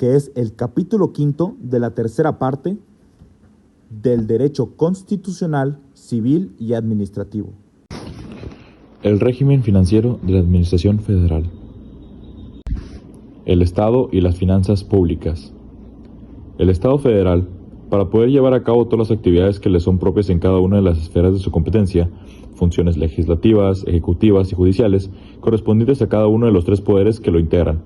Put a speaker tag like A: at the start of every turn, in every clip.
A: que es el capítulo 5 de la tercera parte del derecho constitucional, civil y administrativo.
B: El régimen financiero de la Administración Federal. El Estado y las finanzas públicas. El Estado federal, para poder llevar a cabo todas las actividades que le son propias en cada una de las esferas de su competencia, funciones legislativas, ejecutivas y judiciales, correspondientes a cada uno de los tres poderes que lo integran,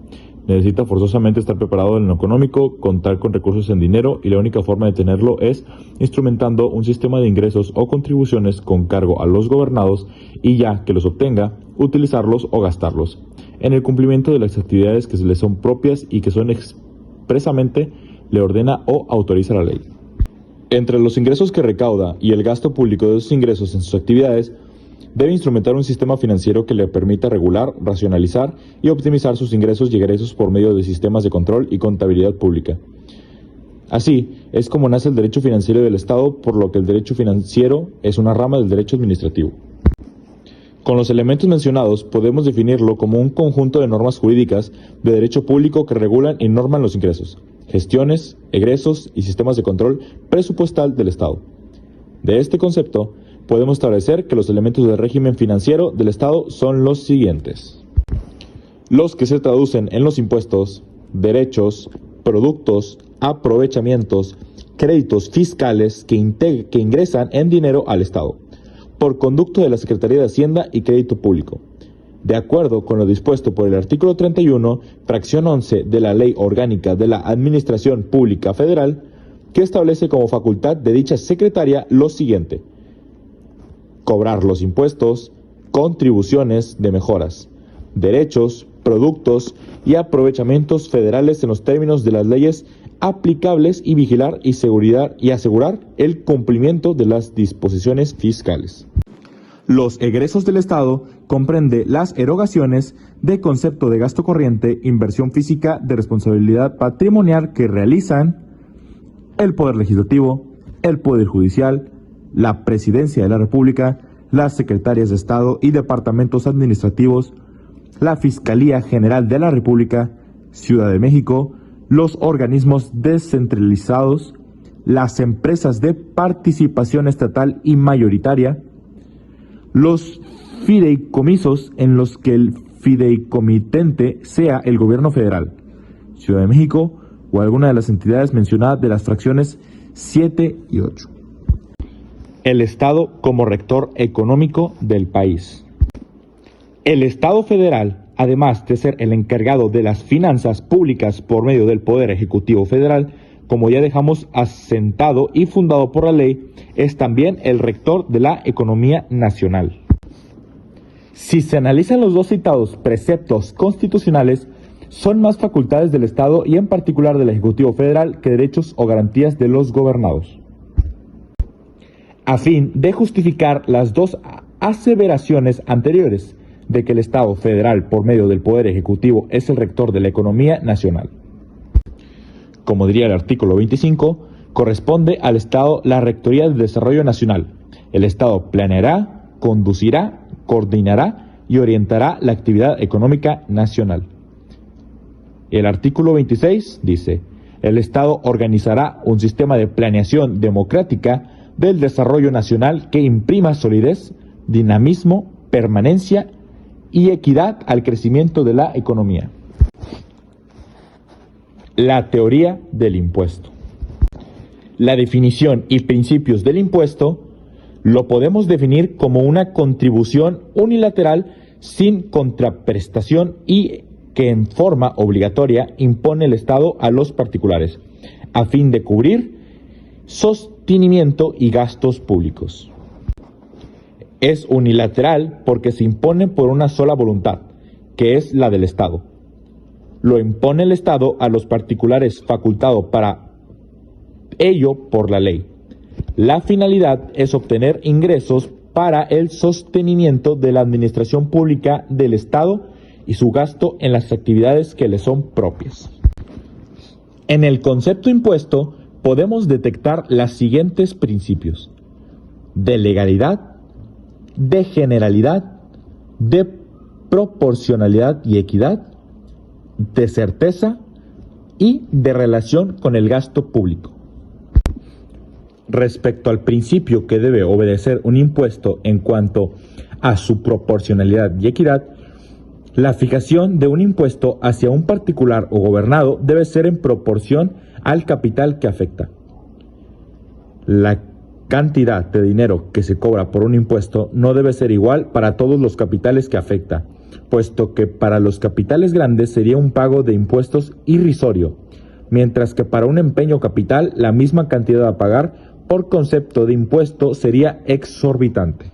B: necesita forzosamente estar preparado en lo económico, contar con recursos en dinero, y la única forma de tenerlo es instrumentando un sistema de ingresos o contribuciones con cargo a los gobernados, y ya que los obtenga, utilizarlos o gastarlos en el cumplimiento de las actividades que se le son propias y que son expresamente le ordena o autoriza la ley. Entre los ingresos que recauda y el gasto público de esos ingresos en sus actividades, debe instrumentar un sistema financiero que le permita regular, racionalizar y optimizar sus ingresos y egresos por medio de sistemas de control y contabilidad pública. Así es como nace el derecho financiero del Estado, por lo que el derecho financiero es una rama del derecho administrativo. Con los elementos mencionados, podemos definirlo como un conjunto de normas jurídicas de derecho público que regulan y norman los ingresos, gestiones, egresos y sistemas de control presupuestal del Estado. De este concepto, podemos establecer que los elementos del régimen financiero del Estado son los siguientes: los que se traducen en los impuestos, derechos, productos, aprovechamientos, créditos fiscales que ingresan en dinero al Estado, por conducto de la Secretaría de Hacienda y Crédito Público, de acuerdo con lo dispuesto por el artículo 31, fracción 11 de la Ley Orgánica de la Administración Pública Federal, que establece como facultad de dicha secretaría lo siguiente: cobrar los impuestos, contribuciones de mejoras, derechos, productos y aprovechamientos federales en los términos de las leyes aplicables y vigilar y asegurar el cumplimiento de las disposiciones fiscales. Los egresos del Estado comprende las erogaciones de concepto de gasto corriente, inversión física, de responsabilidad patrimonial que realizan el Poder Legislativo, el Poder Judicial, la Presidencia de la República, las Secretarias de Estado y Departamentos Administrativos, la Fiscalía General de la República, Ciudad de México, los organismos descentralizados, las empresas de participación estatal y mayoritaria, los fideicomisos en los que el fideicomitente sea el gobierno federal, Ciudad de México o alguna de las entidades mencionadas de las fracciones 7 y 8. El Estado como rector económico del país. El Estado federal, además de ser el encargado de las finanzas públicas por medio del Poder Ejecutivo Federal, como ya dejamos asentado y fundado por la ley, es también el rector de la economía nacional. Si se analizan los dos citados preceptos constitucionales, son más facultades del Estado y en particular del Ejecutivo Federal que derechos o garantías de los gobernados. A fin de justificar las dos aseveraciones anteriores de que el Estado federal, por medio del Poder Ejecutivo, es el rector de la economía nacional. Como diría el artículo 25, corresponde al Estado la Rectoría del Desarrollo Nacional. El Estado planeará, conducirá, coordinará y orientará la actividad económica nacional. El artículo 26 dice: el Estado organizará un sistema de planeación democrática del desarrollo nacional que imprima solidez, dinamismo, permanencia y equidad al crecimiento de la economía. La teoría del impuesto. La definición y principios del impuesto lo podemos definir como una contribución unilateral sin contraprestación y que en forma obligatoria impone el Estado a los particulares, a fin de cubrir sostenimiento y gastos públicos. Es unilateral porque se impone por una sola voluntad, que es la del Estado. Lo impone el Estado a los particulares facultado para ello por la ley. La finalidad es obtener ingresos para el sostenimiento de la administración pública del Estado y su gasto en las actividades que le son propias. En el concepto impuesto podemos detectar los siguientes principios: de legalidad, de generalidad, de proporcionalidad y equidad, de certeza,
A: y de relación con el gasto público. Respecto al principio que debe obedecer un impuesto en cuanto a su proporcionalidad y equidad, la fijación de un impuesto hacia un particular o gobernado debe ser en proporción al capital que afecta. La cantidad de dinero que se cobra por un impuesto no debe ser igual para todos los capitales que afecta, puesto que para los capitales grandes sería un pago de impuestos irrisorio, mientras que para un empeño capital la misma cantidad a pagar por concepto de impuesto sería exorbitante.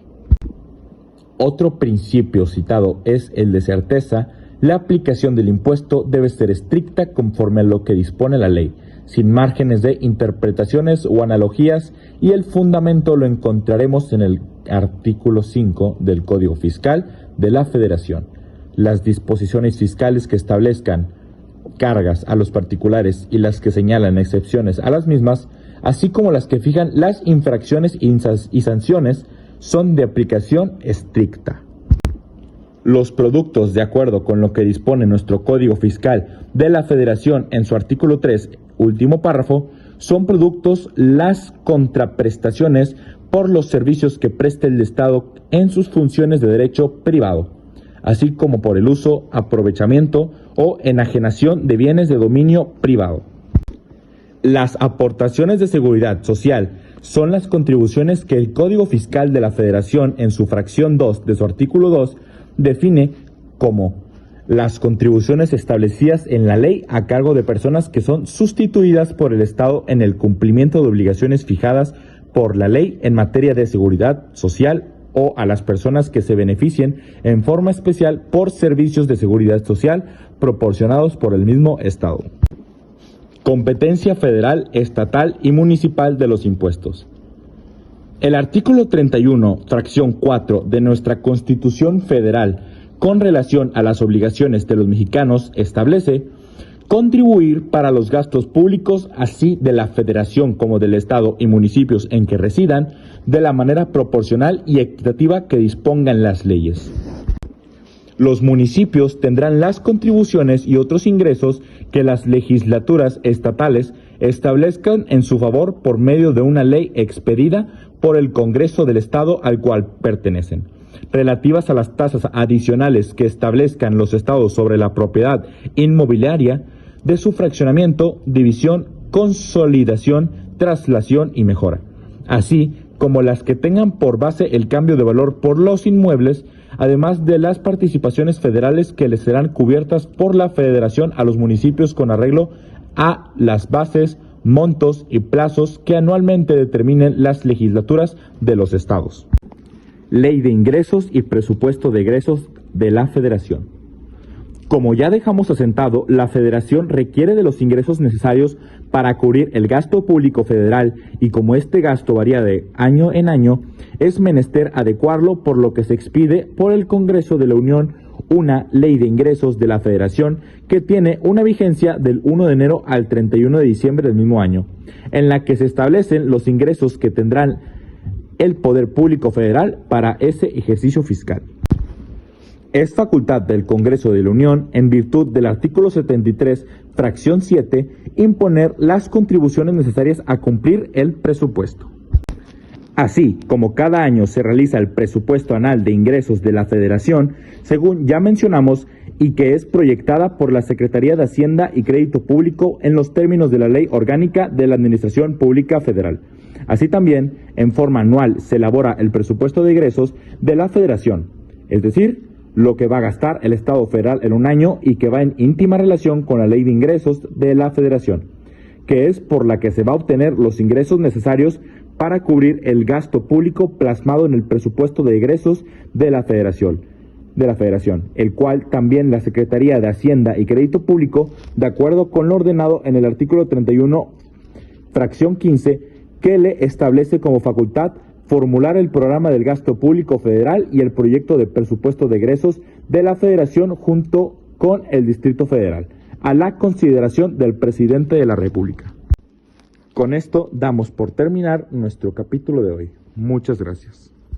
A: Otro principio citado es el de certeza. La aplicación del impuesto debe ser estricta conforme a lo que dispone la ley, sin márgenes de interpretaciones o analogías, y el fundamento lo encontraremos en el artículo 5 del Código Fiscal de la Federación. Las disposiciones fiscales que establezcan cargas a los particulares y las que señalan excepciones a las mismas, así como las que fijan las infracciones y sanciones, son de aplicación estricta. Los productos, de acuerdo con lo que dispone nuestro Código Fiscal de la Federación en su artículo 3, último párrafo, son productos las contraprestaciones por los servicios que preste el Estado en sus funciones de derecho privado, así como por el uso, aprovechamiento o enajenación de bienes de dominio privado. Las aportaciones de seguridad social son las contribuciones que el Código Fiscal de la Federación en su fracción 2 de su artículo 2 define como las contribuciones establecidas en la ley a cargo de personas que son sustituidas por el Estado en el cumplimiento de obligaciones fijadas por la ley en materia de seguridad social, o a las personas que se beneficien en forma especial por servicios de seguridad social proporcionados por el mismo Estado. Competencia federal, estatal y municipal de los impuestos. El artículo 31, fracción 4 de nuestra Constitución Federal, con relación a las obligaciones de los mexicanos, establece contribuir para los gastos públicos, así de la Federación como del Estado y municipios en que residan, de la manera proporcional y equitativa que dispongan las leyes. Los municipios tendrán las contribuciones y otros ingresos que las legislaturas estatales establezcan en su favor por medio de una ley expedida por el Congreso del Estado al cual pertenecen, relativas a las tasas adicionales que establezcan los estados sobre la propiedad inmobiliaria, de su fraccionamiento, división, consolidación, traslación y mejora, así como las que tengan por base el cambio de valor por los inmuebles, además de las participaciones federales que les serán cubiertas por la Federación a los municipios con arreglo a las bases, montos y plazos que anualmente determinen las legislaturas de los estados. Ley de ingresos y presupuesto de egresos de la Federación. Como ya dejamos asentado, la Federación requiere de los ingresos necesarios para cubrir el gasto público federal, y como este gasto varía de año en año, es menester adecuarlo, por lo que se expide por el Congreso de la Unión una Ley de Ingresos de la Federación que tiene una vigencia del 1 de enero al 31 de diciembre del mismo año, en la que se establecen los ingresos que tendrán el Poder Público Federal para ese ejercicio fiscal. Es facultad del Congreso de la Unión, en virtud del artículo 73, fracción 7, imponer las contribuciones necesarias a cumplir el presupuesto. Así como cada año se realiza el presupuesto anual de ingresos de la Federación, según ya mencionamos, y que es proyectada por la Secretaría de Hacienda y Crédito Público en los términos de la Ley Orgánica de la Administración Pública Federal. Así también, en forma anual, se elabora el presupuesto de egresos de la Federación, es decir, lo que va a gastar el Estado federal en un año y que va en íntima relación con la Ley de Ingresos de la Federación, que es por la que se va a obtener los ingresos necesarios para cubrir el gasto público plasmado en el presupuesto de egresos de la Federación, el cual también la Secretaría de Hacienda y Crédito Público, de acuerdo con lo ordenado en el artículo 31, fracción 15, que le establece como facultad formular el programa del gasto público federal y el proyecto de presupuesto de egresos de la Federación junto con el Distrito Federal, a la consideración del Presidente de la República. Con esto damos por terminar nuestro capítulo de hoy. Muchas gracias.